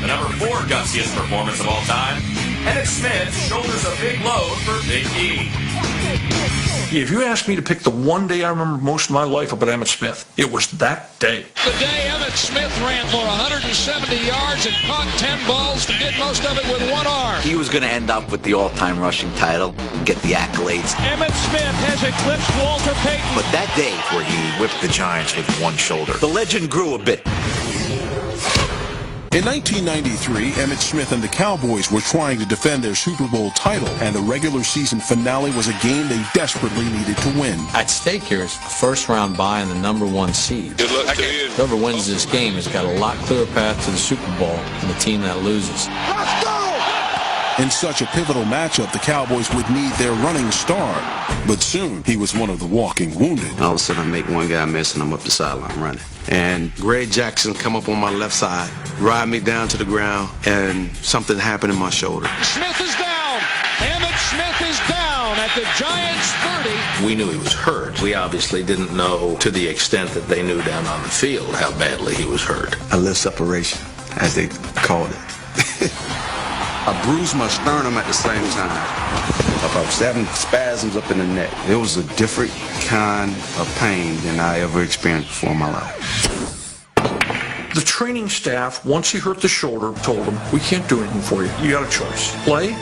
the number 4 gustiest performance of all time, Emmitt Smith shoulders a big load for Big E. If you asked me to pick the one day I remember most of my life about Emmitt Smith, it was that day. The day Emmitt Smith ran for 170 yards and caught 10 balls and did most of it with one arm. He was going to end up with the all-time rushing title and get the accolades. Emmitt Smith has eclipsed Walter Payton. But that day where he whipped the Giants with one shoulder, the legend grew a bit. In 1993, Emmitt Smith and the Cowboys were trying to defend their Super Bowl title, and the regular season finale was a game they desperately needed to win. At stake here is a first-round bye and the number 1 seed. Good luck to you. Whoever wins this game has got a lot clearer path to the Super Bowl than the team that loses. In such a pivotal matchup, the Cowboys would need their running star. But soon, he was one of the walking wounded. All of a sudden, I make one guy miss, and I'm up the sideline running. And Greg Jackson come up on my left side, ride me down to the ground, and something happened in my shoulder. Smith is down. Emmitt Smith is down at the Giants' 30. We knew he was hurt. We obviously didn't know to the extent that they knew down on the field how badly he was hurt. A lip separation, as they called it. I bruised my sternum at the same time. About 7 spasms up in the neck. It was a different kind of pain than I ever experienced before in my life. The training staff, once he hurt the shoulder, told him, we can't do anything for you. You got a choice. Play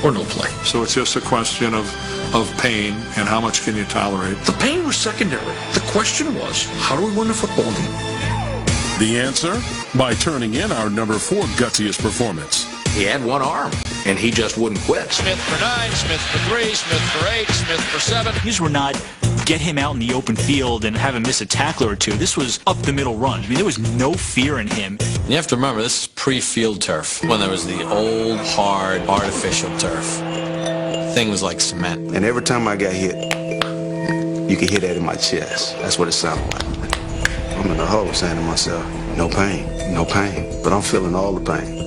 or no play. So it's just a question of pain and how much can you tolerate. The pain was secondary. The question was, how do we win a football game? The answer? By turning in our number 4 gutsiest performance. He had one arm, and he just wouldn't quit. Smith for 9, Smith for 3, Smith for 8, Smith for 7. These were not get him out in the open field and have him miss a tackle or two. This was up the middle run. I mean, there was no fear in him. You have to remember, this is pre-field turf, when there was the old, hard, artificial turf. Thing was like cement. And every time I got hit, you could hear that in my chest. That's what it sounded like. I'm in the hole saying to myself, no pain, no pain. But I'm feeling all the pain.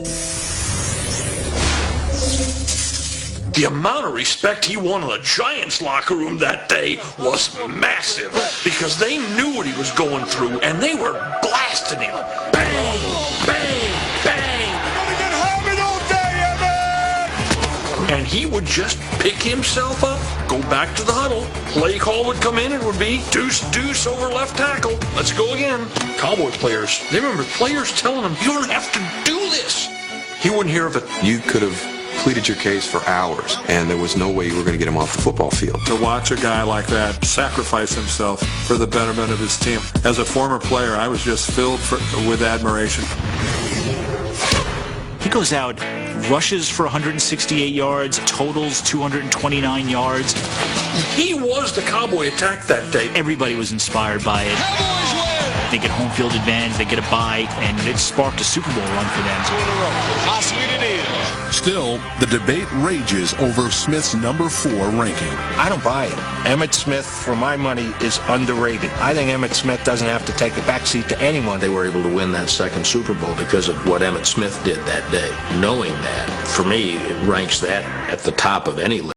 The amount of respect he won in the Giants locker room that day was massive because they knew what he was going through and they were blasting him. Bang, bang, bang. You're gonna get hammered all day, Emmitt! And he would just pick himself up, go back to the huddle. Play call would come in and it would be deuce over left tackle. Let's go again. Cowboys players, they remember players telling him, you don't have to do this. He wouldn't hear of it. You could have pleaded your case for hours, and there was no way you were going to get him off the football field. To watch a guy like that sacrifice himself for the betterment of his team. As a former player, I was just filled with admiration. He goes out, rushes for 168 yards, totals 229 yards. He was the Cowboy attack that day. Everybody was inspired by it. Cowboys win! They get home field advantage, they get a bye, and it sparked a Super Bowl run for them. 2 in a row. How sweet it is. Still, the debate rages over Smith's number 4 ranking. I don't buy it. Emmitt Smith, for my money, is underrated. I think Emmitt Smith doesn't have to take a backseat to anyone. They were able to win that second Super Bowl because of what Emmitt Smith did that day. Knowing that, for me, it ranks that at the top of any list.